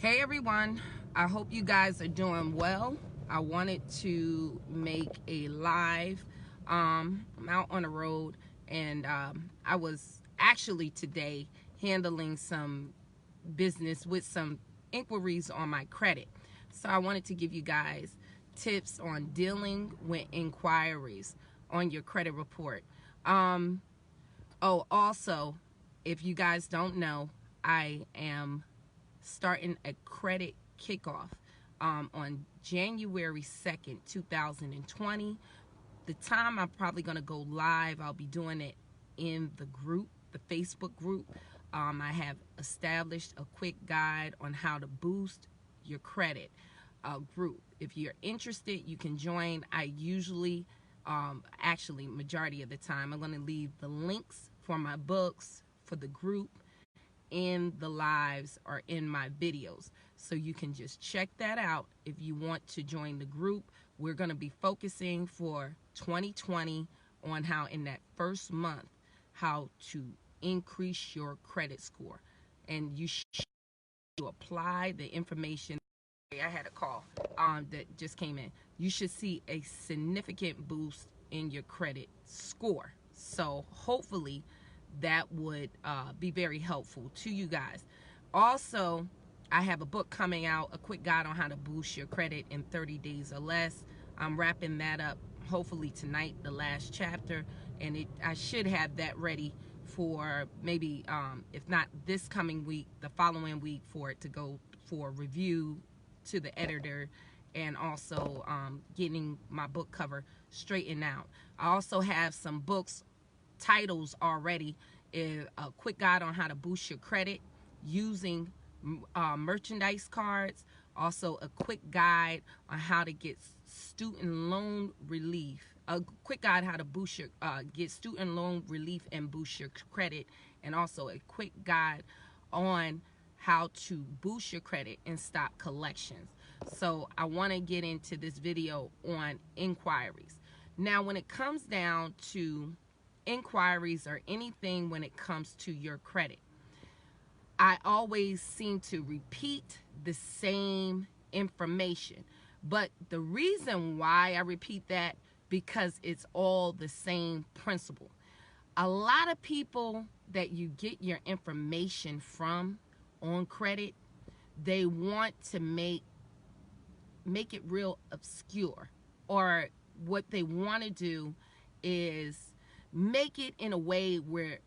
Hey everyone, I hope you guys are doing well. I wanted to make a live. I'm out on the road, and I was actually today handling some business with some inquiries on my credit. So I wanted to give you guys tips on dealing with inquiries on your credit report. Also, if you guys don't know, I am starting a credit kickoff on January 2nd, 2020. The time I'm probably going to go live, I'll be doing it in the group, the Facebook group. I have established a quick guide on how to boost your credit group. If you're interested, you can join. I usually, actually, majority of the time, I'm going to leave the links for my books, for the group, in the lives or in my videos, so you can just check that out if you want to join the group. We're going to be focusing for 2020 on how in that first month how to increase your credit score, and you should apply the information. I had a call that just came in. You should see a significant boost in your credit score, so hopefully that would be very helpful to you guys. Also, I have a book coming out, a quick guide on how to boost your credit in 30 days or less. I'm wrapping that up hopefully tonight, the last chapter, and I should have that ready for maybe, if not this coming week, the following week, for it to go for review to the editor, and also getting my book cover straightened out. I also have some books titles already. A quick guide on how to boost your credit using merchandise cards. Also a quick guide on how to get student loan relief. A quick guide how to boost your get student loan relief and boost your credit, and also a quick guide on how to boost your credit and stop collections. So I want to get into this video on inquiries. Now, when it comes down to inquiries or anything when it comes to your credit, I always seem to repeat the same information. But the reason why I repeat that, because it's all the same principle. A lot of people that you get your information from on credit, they want to make it real obscure, or what they want to do is make it in a way where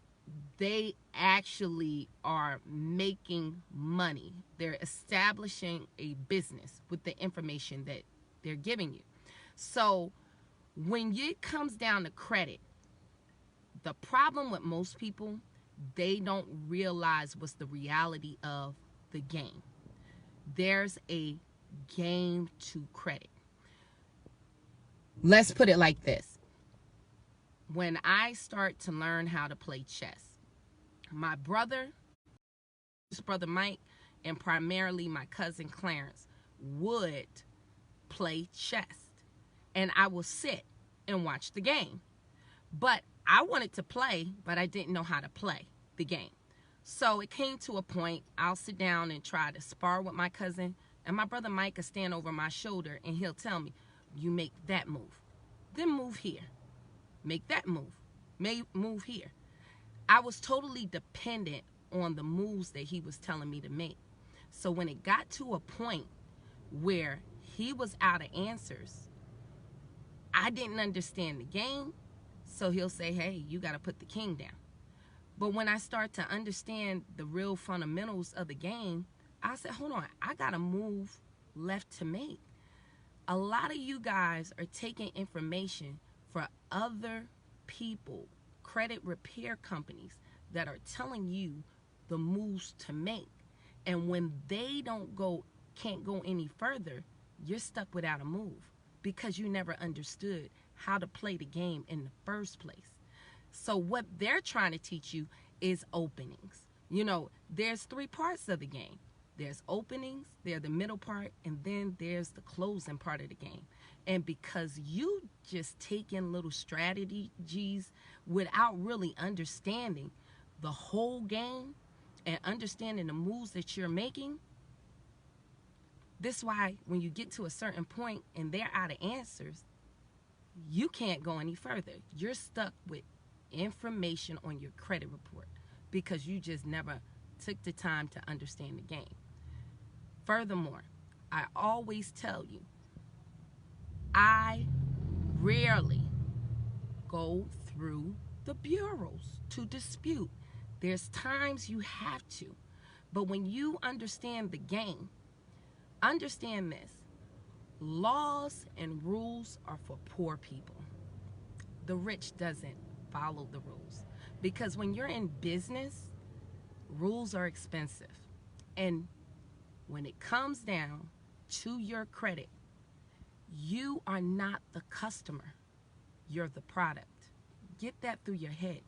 they actually are making money. They're establishing a business with the information that they're giving you. So when it comes down to credit, the problem with most people, they don't realize what's the reality of the game. There's a game to credit. Let's put it like this. When I start to learn how to play chess, my brother, his brother Mike, and primarily my cousin Clarence would play chess, and I will sit and watch the game. But I wanted to play, but I didn't know how to play the game. So it came to a point, I'll sit down and try to spar with my cousin, and my brother Mike will stand over my shoulder and he'll tell me, you make that move, then move here. Make that move, move here. I was totally dependent on the moves that he was telling me to make. So when it got to a point where he was out of answers, I didn't understand the game. So he'll say, hey, you got to put the king down. But when I start to understand the real fundamentals of the game, I said, hold on, I got a move left to make. A lot of you guys are taking information for other people, credit repair companies, that are telling you the moves to make. And when they can't go any further, you're stuck without a move because you never understood how to play the game in the first place. So what they're trying to teach you is openings. You know, there's three parts of the game. There's openings, there's the middle part, and then there's the closing part of the game. And because you just take in little strategies without really understanding the whole game and understanding the moves that you're making, This is why when you get to a certain point and they're out of answers, you can't go any further. You're stuck with information on your credit report because you just never took the time to understand the game. Furthermore, I always tell you, I rarely go through the bureaus to dispute. There's times you have to, but when you understand the game, understand this: laws and rules are for poor people. The rich doesn't follow the rules, because when you're in business, rules are expensive. And when it comes down to your credit, you are not the customer, you're the product. Get that through your head.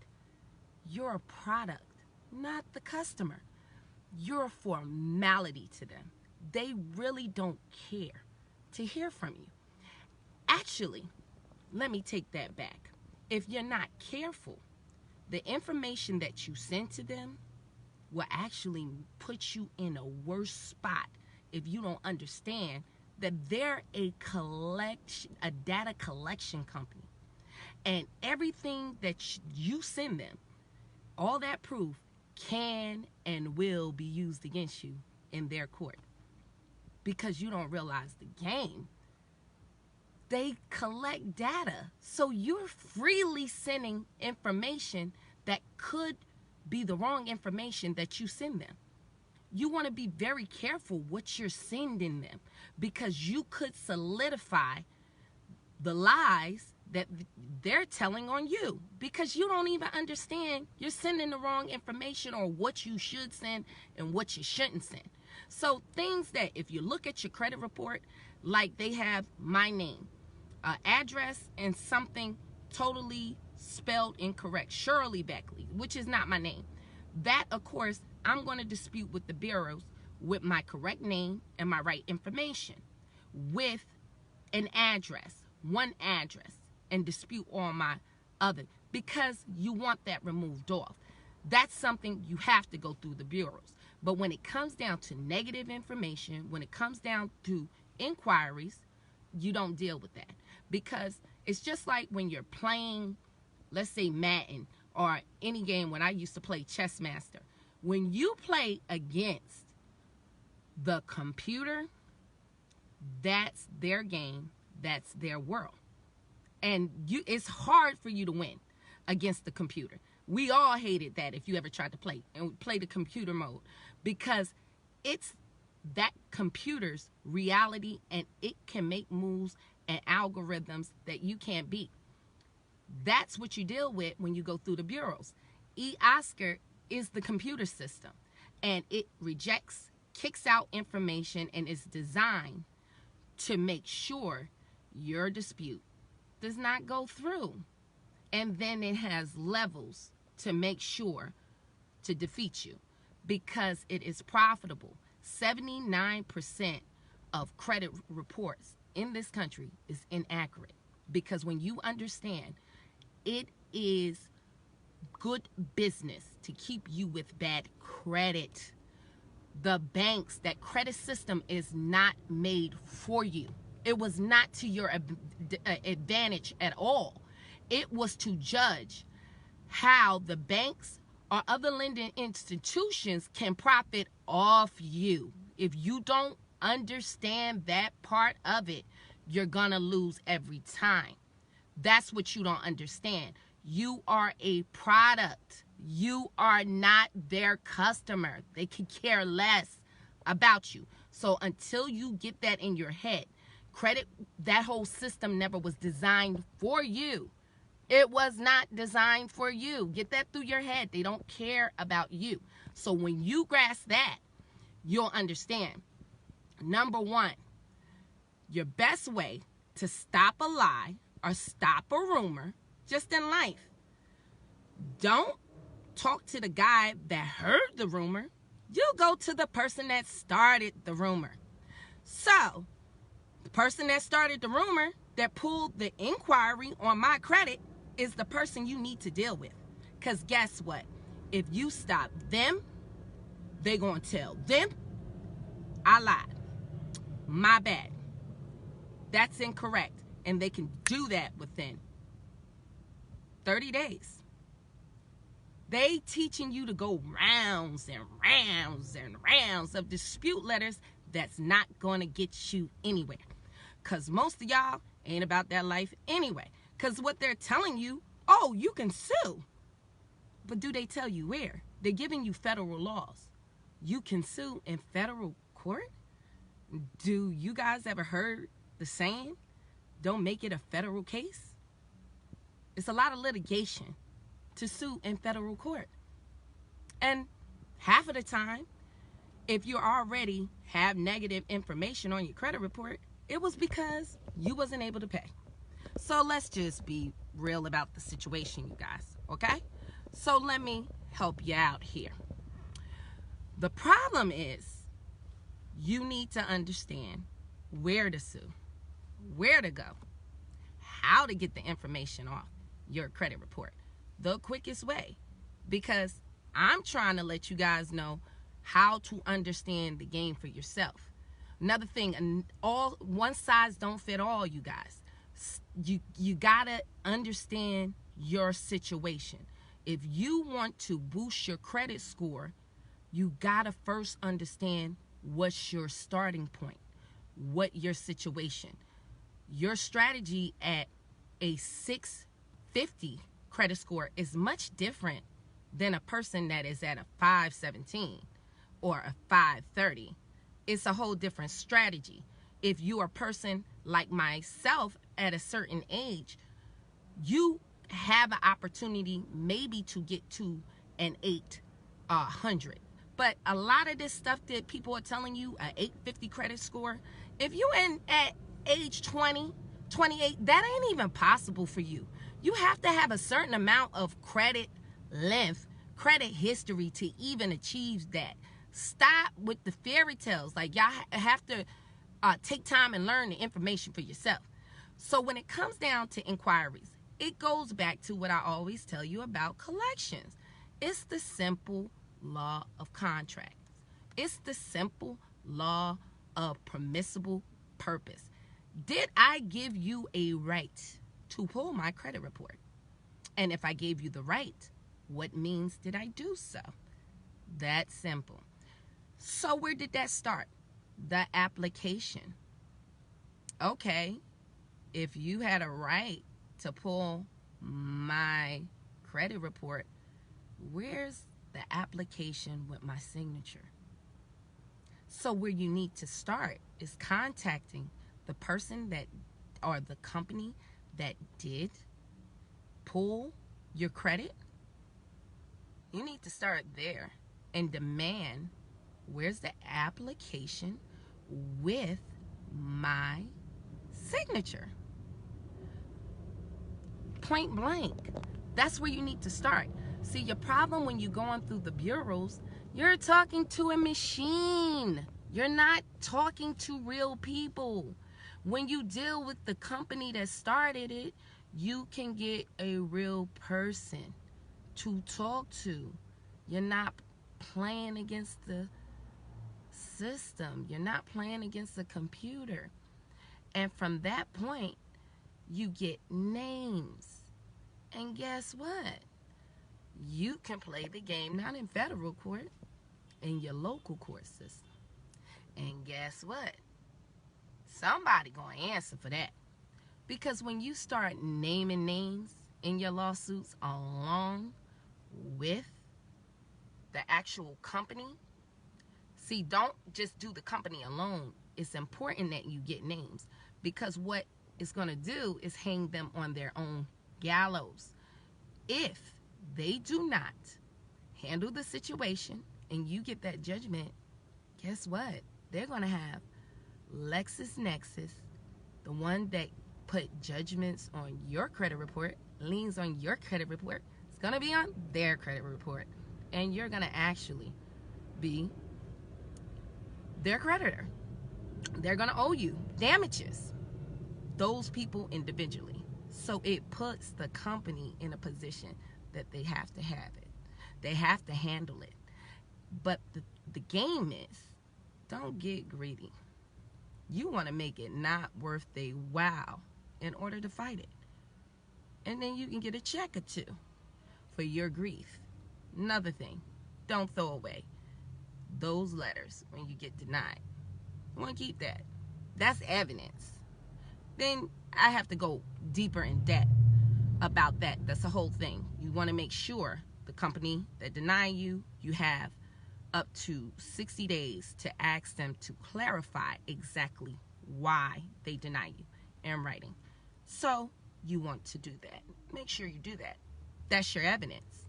You're a product, not the customer. You're a formality to them. They really don't care to hear from you. Actually, let me take that back. If you're not careful, the information that you send to them will actually put you in a worse spot if you don't understand that they're a data collection company. And everything that you send them, all that proof can and will be used against you in their court. Because you don't realize the game. They collect data. So you're freely sending information that could be the wrong information that you send them. You want to be very careful what you're sending them, because you could solidify the lies that they're telling on you, because you don't even understand you're sending the wrong information, or what you should send and what you shouldn't send. So things that, if you look at your credit report, like they have my name, address, and something totally spelled incorrect, Shirley Beckley, which is not my name. That, of course, I'm going to dispute with the bureaus with my correct name and my right information, with an address, one address, and dispute all my other, because you want that removed off. That's something you have to go through the bureaus. But when it comes down to negative information, when it comes down to inquiries, you don't deal with that. Because it's just like when you're playing, let's say Madden, or any game when I used to play Chess Master. When you play against the computer, that's their game, that's their world. And it's hard for you to win against the computer. We all hated that if you ever tried to play the computer mode, because it's that computer's reality, and it can make moves and algorithms that you can't beat. That's what you deal with when you go through the bureaus. eOscar is the computer system, and it rejects, kicks out information, and is designed to make sure your dispute does not go through. And then it has levels to make sure to defeat you, because it is profitable. 79% of credit reports in this country is inaccurate, because when you understand, it is good business to keep you with bad credit. The banks, that credit system is not made for you. It was not to your advantage at all. It was to judge how the banks or other lending institutions can profit off you. If you don't understand that part of it, you're gonna lose every time. That's what you don't understand. You are a product. You are not their customer. They could care less about you. So until you get that in your head, credit, that whole system never was designed for you. It was not designed for you. Get that through your head. They don't care about you. So when you grasp that, you'll understand. Number one, your best way to stop a lie or stop a rumor, just in life, don't talk to the guy that heard the rumor. You go to the person that started the rumor. So, the person that started the rumor, that pulled the inquiry on my credit, is the person you need to deal with. Because guess what? If you stop them, they're going to tell them I lied. My bad. That's incorrect. And they can do that within 30 days. They teaching you to go rounds and rounds and rounds of dispute letters that's not going to get you anywhere. Because most of y'all ain't about that life anyway. Because what they're telling you, oh, you can sue. But do they tell you where? They're giving you federal laws. You can sue in federal court? Do you guys ever heard the saying, don't make it a federal case? It's a lot of litigation to sue in federal court. And half of the time, if you already have negative information on your credit report, it was because you wasn't able to pay. So let's just be real about the situation, you guys, okay? So let me help you out here. The problem is you need to understand where to sue, where to go, how to get the information off your credit report the quickest way, because I'm trying to let you guys know how to understand the game for yourself. Another thing, one size don't fit all, you guys. You gotta understand your situation. If you want to boost your credit score, you gotta first understand what's your starting point, what your situation. Your strategy at a 650 credit score is much different than a person that is at a 517 or a 530. It's a whole different strategy. If you're a person like myself at a certain age, you have an opportunity maybe to get to an 800. But a lot of this stuff that people are telling you, an 850 credit score, if you in at age 20, 28, that ain't even possible for you. You have to have a certain amount of credit length, credit history to even achieve that. Stop with the fairy tales. Like, y'all have to take time and learn the information for yourself. So when it comes down to inquiries, it goes back to what I always tell you about collections. It's the simple law of contracts. It's the simple law of permissible purpose. Did I give you a right to pull my credit report? And if I gave you the right, what means did I do so? That simple. So where did that start? The application. Okay, if you had a right to pull my credit report, where's the application with my signature? So where you need to start is contacting the person that, or the company that did pull your credit. You need to start there and demand, where's the application with my signature? Point blank. That's where you need to start. See, your problem when you're going through the bureaus, you're talking to a machine. You're not talking to real people. When you deal with the company that started it, you can get a real person to talk to. You're not playing against the system. You're not playing against the computer. And from that point, you get names. And guess what? You can play the game not in federal court, in your local court system. And guess what? Somebody gonna answer for that. Because when you start naming names in your lawsuits along with the actual company, see, don't just do the company alone. It's important that you get names, because what it's going to do is hang them on their own gallows. If they do not handle the situation and you get that judgment, guess what? They're going to have LexisNexis, the one that put judgments on your credit report, liens on your credit report. It's going to be on their credit report. And you're going to actually be their creditor. They're going to owe you damages, those people individually. So it puts the company in a position that they have to have it. They have to handle it. But the game is, don't get greedy. You want to make it not worth their while in order to fight it. And then you can get a check or two for your grief. Another thing, don't throw away those letters when you get denied. You want to keep that. That's evidence. Then I have to go deeper in depth about that. That's the whole thing. You want to make sure the company that denied you, you have up to 60 days to ask them to clarify exactly why they deny you in writing. So you want to do that. Make sure you do that. That's your evidence.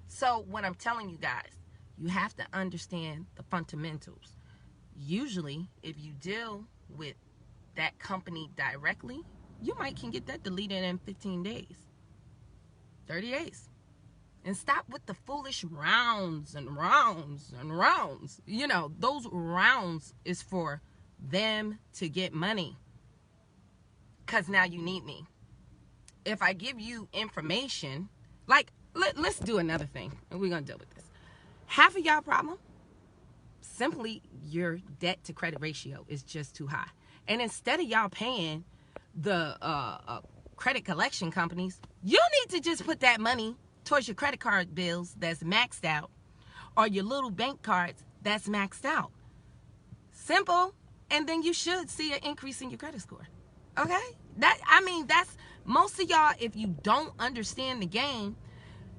So what I'm telling you guys, you have to understand the fundamentals. Usually, if you deal with that company directly, you might can get that deleted in 15 days, 30 days. And stop with the foolish rounds and rounds and rounds. You know, those rounds is for them to get money. Because now you need me. If I give you information, like, let's do another thing, and we're going to deal with this. Half of y'all problem, simply your debt to credit ratio is just too high. And instead of y'all paying the credit collection companies, you need to just put that money towards your credit card bills that's maxed out, or your little bank cards that's maxed out. Simple. And then you should see an increase in your credit score. Okay? That's most of y'all, if you don't understand the game,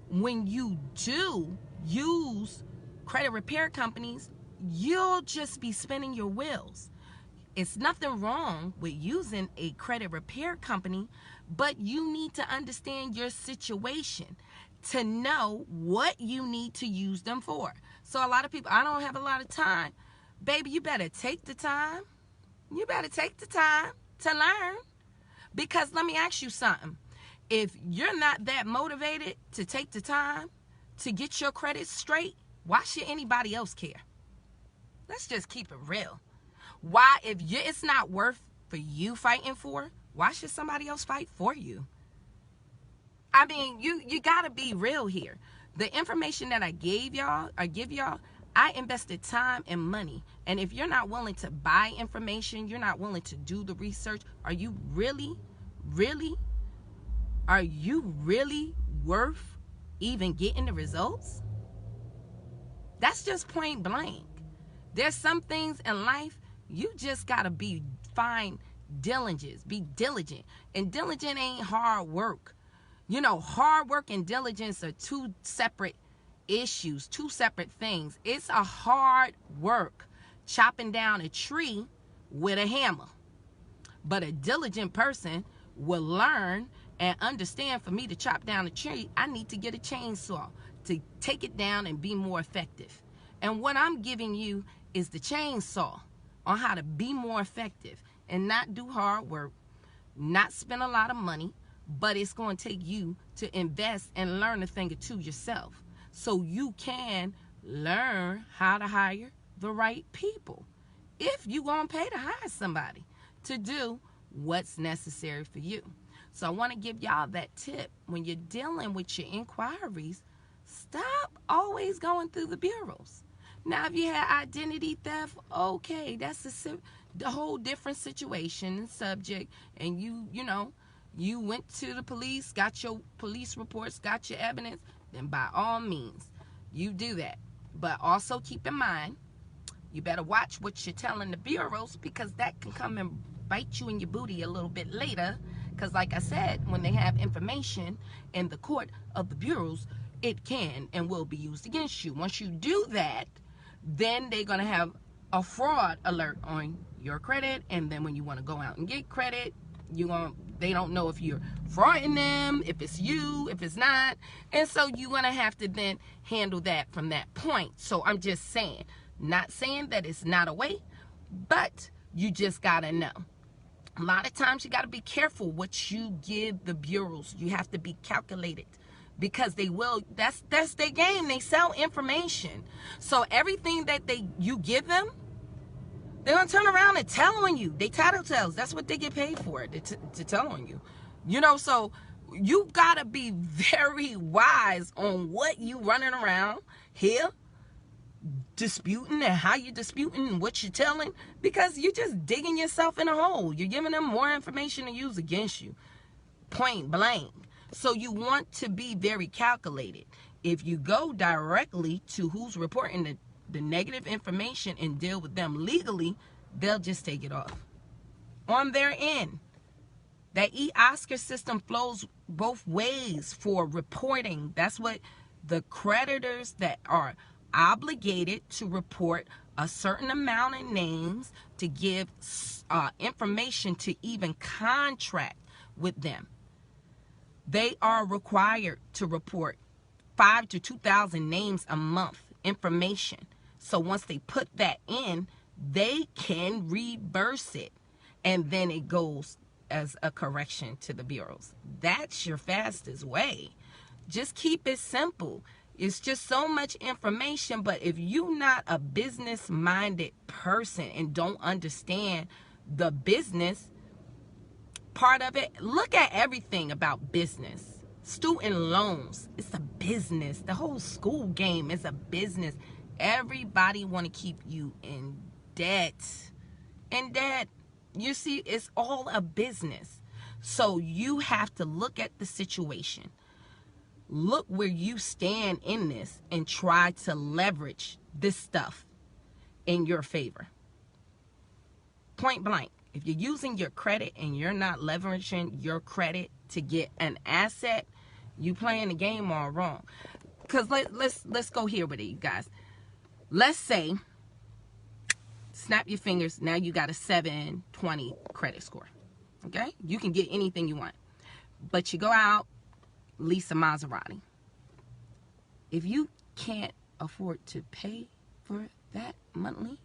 when you do use credit repair companies, you'll just be spinning your wheels. It's nothing wrong with using a credit repair company, but you need to understand your situation to know what you need to use them for. So a lot of people, I don't have a lot of time. Baby, you better take the time. You better take the time to learn. Because let me ask you something. If you're not that motivated to take the time to get your credit straight, why should anybody else care? Let's just keep it real. Why, if it's not worth for you fighting for, why should somebody else fight for you? I mean, you gotta be real here. The information that I give y'all, I invested time and money. And if you're not willing to buy information, you're not willing to do the research, are you really worth even getting the results? That's just point blank. There's some things in life you just gotta be diligent. Be diligent. And diligent ain't hard work. You know, hard work and diligence are two separate issues, two separate things. It's a hard work chopping down a tree with a hammer. But a diligent person will learn and understand, for me to chop down a tree, I need to get a chainsaw to take it down and be more effective. And what I'm giving you is the chainsaw on how to be more effective and not do hard work, not spend a lot of money, but it's going to take you to invest and learn a thing or two yourself so you can learn how to hire the right people. If you're going to pay to hire somebody to do what's necessary for you. So I want to give y'all that tip. When you're dealing with your inquiries, stop always going through the bureaus. Now, if you had identity theft, okay, that's the whole different situation and subject, and you went to the police, got your police reports, got your evidence, then by all means, you do that. But also keep in mind, you better watch what you're telling the bureaus, because that can come and bite you in your booty a little bit later. Because like I said, when they have information in the court of the bureaus, it can and will be used against you. Once you do that, then they're going to have a fraud alert on your credit. And then when you want to go out and get credit, they don't know if you're frauding them, if it's you, if it's not. And so you're going to have to then handle that from that point. So I'm just saying, not saying that it's not a way, but you just got to know. A lot of times you got to be careful what you give the bureaus. You have to be calculated, because they will, that's their game. They sell information. So everything that you give them, they're going to turn around and tell on you. They tattletales. That's what they get paid for, to tell on you. You know, so you got to be very wise on what you running around here disputing and how you're disputing and what you're telling, because you're just digging yourself in a hole. You're giving them more information to use against you, point blank. So you want to be very calculated. If you go directly to who's reporting the negative information and deal with them legally, they'll just take it off on their end. That e-Oscar system flows both ways for reporting. That's what the creditors that are obligated to report a certain amount of names to give information to even contract with them. They are required to report 5,000 to 2,000 names a month information. So once they put that in, they can reverse it, and then it goes as a correction to the bureaus. That's your fastest way. Just keep it simple. It's just so much information, but if you're not a business-minded person and don't understand the business part of it, look at everything about business. Student loans, it's a business. The whole school game is a business. Everybody want to keep you in debt. You see, it's all a business. So you have to look at the situation. Look where you stand in this and try to leverage this stuff in your favor. Point blank. If you're using your credit and you're not leveraging your credit to get an asset, you playing the game all wrong. Because let's go here with it, you guys. Let's say, snap your fingers, now you got a 720 credit score. Okay? You can get anything you want. But you go out, lease a Maserati. If you can't afford to pay for that monthly,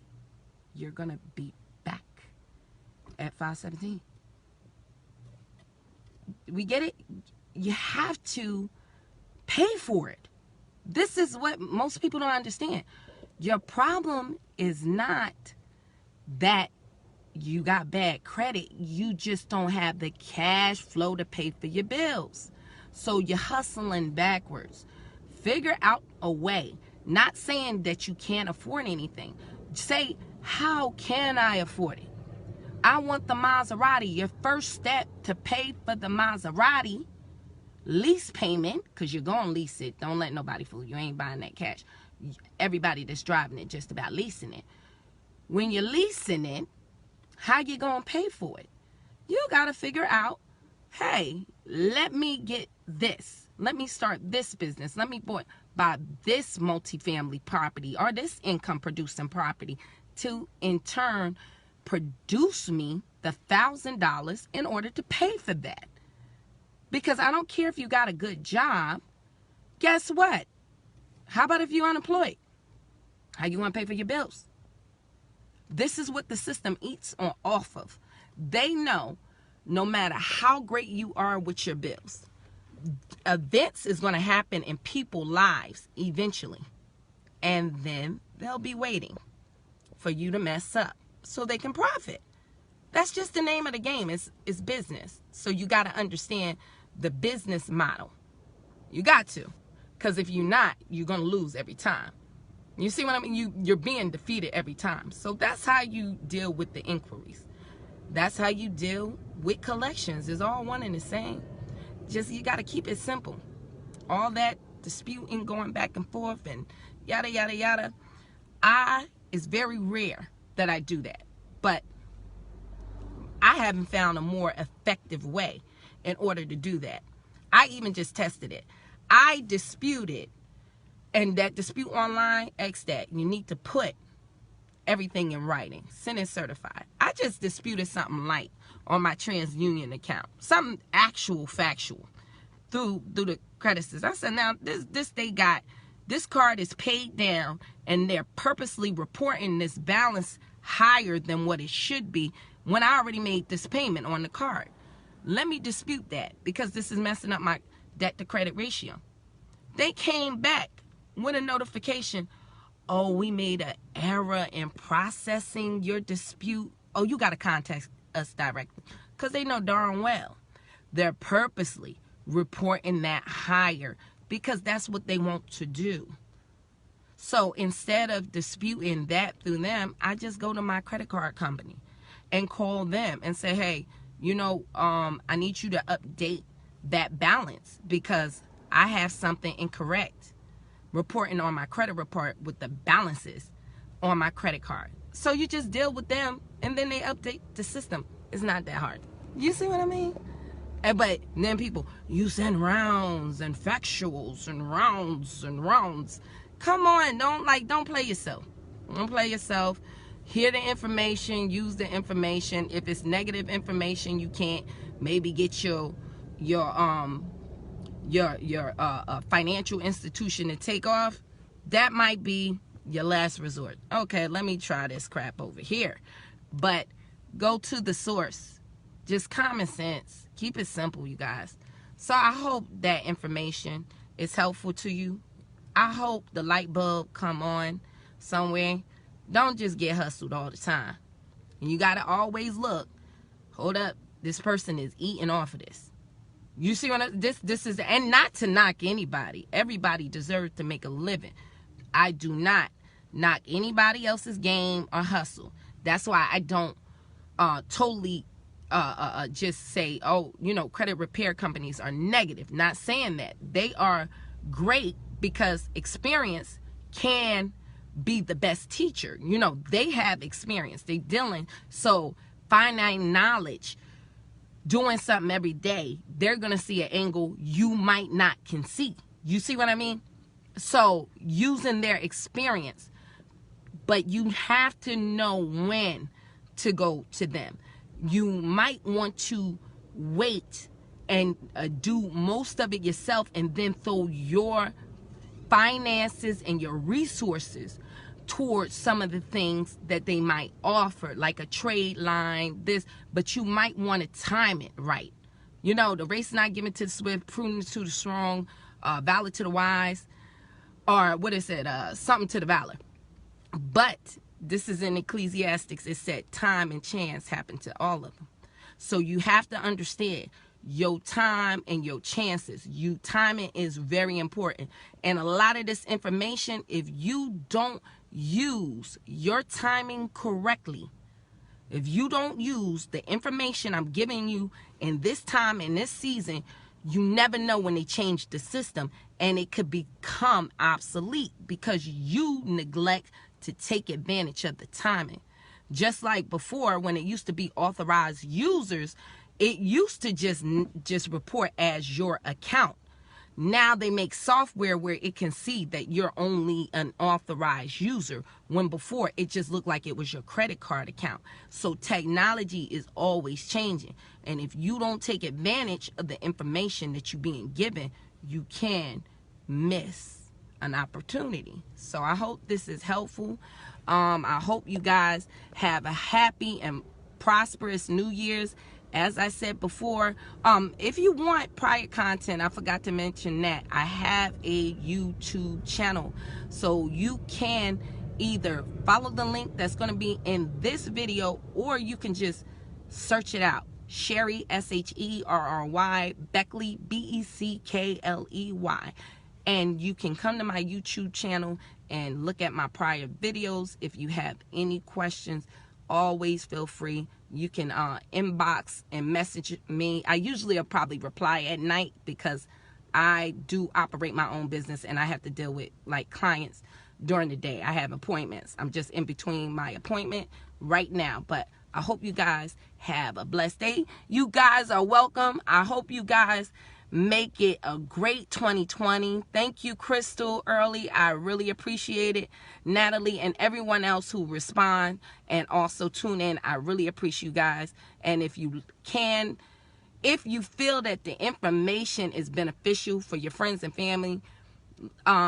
you're going to be back at 517. We get it? You have to pay for it. This is what most people don't understand. Your problem is not that you got bad credit. You just don't have the cash flow to pay for your bills. So you're hustling backwards. Figure out a way. Not saying that you can't afford anything. Say, how can I afford it? I want the Maserati. Your first step to pay for the Maserati lease payment, because you're going to lease it. Don't let nobody fool you. You ain't buying that cash. Everybody that's driving it just about leasing it. When you're leasing it, how you going to pay for it? You got to figure out, hey, let me get this. Let me start this business. Let me buy this multifamily property or this income producing property to, in turn, produce me the $1,000 in order to pay for that. Because I don't care if you got a good job. Guess what? How about if you're unemployed? How you want to pay for your bills? This is what the system eats off of. They know no matter how great you are with your bills, events is going to happen in people's lives eventually. And then they'll be waiting for you to mess up so they can profit. That's just the name of the game. It's business. So you got to understand the business model. You got to. Because if you're not, you're going to lose every time. You see what I mean? You're being defeated every time. So that's how you deal with the inquiries. That's how you deal with collections. It's all one and the same. Just you got to keep it simple. All that disputing, going back and forth and yada, yada, yada. It's very rare that I do that. But I haven't found a more effective way in order to do that. I even just tested it. I disputed, and that dispute online, X that. You need to put everything in writing. Send it certified. I just disputed something light on my TransUnion account. Something actual, factual. Through the credit system. I said, now, this card is paid down, and they're purposely reporting this balance higher than what it should be when I already made this payment on the card. Let me dispute that, because this is messing up my debt to credit ratio. They came back with a notification. Oh, we made an error in processing your dispute. Oh, you got to contact us directly. Because they know darn well they're purposely reporting that higher, because that's what they want to do. So instead of disputing that through them, I just go to my credit card company and call them and say, hey, you know, I need you to update that balance because I have something incorrect reporting on my credit report with the balances on my credit card. So you just deal with them and then they update the system. It's not that hard. You see what I mean? But then people, you send rounds and factuals and rounds and rounds. Come on, don't play yourself. Don't play yourself. Hear the information, use the information. If it's negative information, you can't maybe get your financial institution to take off. That might be your last resort. Okay, let me try this crap over here. But go to the source. Just common sense. Keep it simple, you guys. So I hope that information is helpful to you. I hope the light bulb come on somewhere. Don't just get hustled all the time. And you got to always look. Hold up. This person is eating off of this. You see what this is, and not to knock anybody. Everybody deserves to make a living. I do not knock anybody else's game or hustle. That's why I don't totally just say, oh, you know, credit repair companies are negative. Not saying that. They are great because experience can be the best teacher. You know, they have experience. They dealing. So finite knowledge, doing something every day, they're going to see an angle you might not can see. You see what I mean? So using their experience, but you have to know when to go to them. You might want to wait and do most of it yourself and then throw your finances and your resources towards some of the things that they might offer, like a trade line, this, but you might want to time it right. You know, the race not given to the swift, prudence to the strong, valor to the wise, or what is it, something to the valor. But this is in Ecclesiastics. It said time and chance happen to all of them. So you have to understand your time and your chances. Timing is very important. And a lot of this information, if you don't use your timing correctly, if you don't use the information I'm giving you in this time, in this season, you never know when they change the system and it could become obsolete because you neglect to take advantage of the timing. Just like before, when it used to be authorized users, it used to just report as your account. Now they make software where it can see that you're only an authorized user, when before it just looked like it was your credit card account. So technology is always changing. And if you don't take advantage of the information that you're being given, you can miss an opportunity. So I hope this is helpful. I hope you guys have a happy and prosperous New Year's. As I said before, if you want prior content, I forgot to mention that I have a YouTube channel. So you can either follow the link that's going to be in this video, or you can just search it out. Sherry, Sherry, Beckley, Beckley. And you can come to my YouTube channel and look at my prior videos. If you have any questions, always feel free. You can inbox and message me. I usually will probably reply at night because I do operate my own business and I have to deal with like clients during the day. I have appointments. I'm just in between my appointment right now. But I hope you guys have a blessed day. You guys are welcome. I hope you guys make it a great 2020. Thank you, Crystal, Early. I really appreciate it. Natalie and everyone else who respond and also tune in. I really appreciate you guys. And if you can, if you feel that the information is beneficial for your friends and family,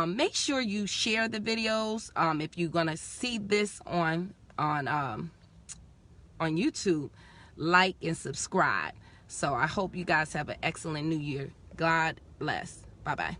make sure you share the videos. If you're gonna see this on YouTube, like and subscribe. So I hope you guys have an excellent new year. God bless. Bye-bye.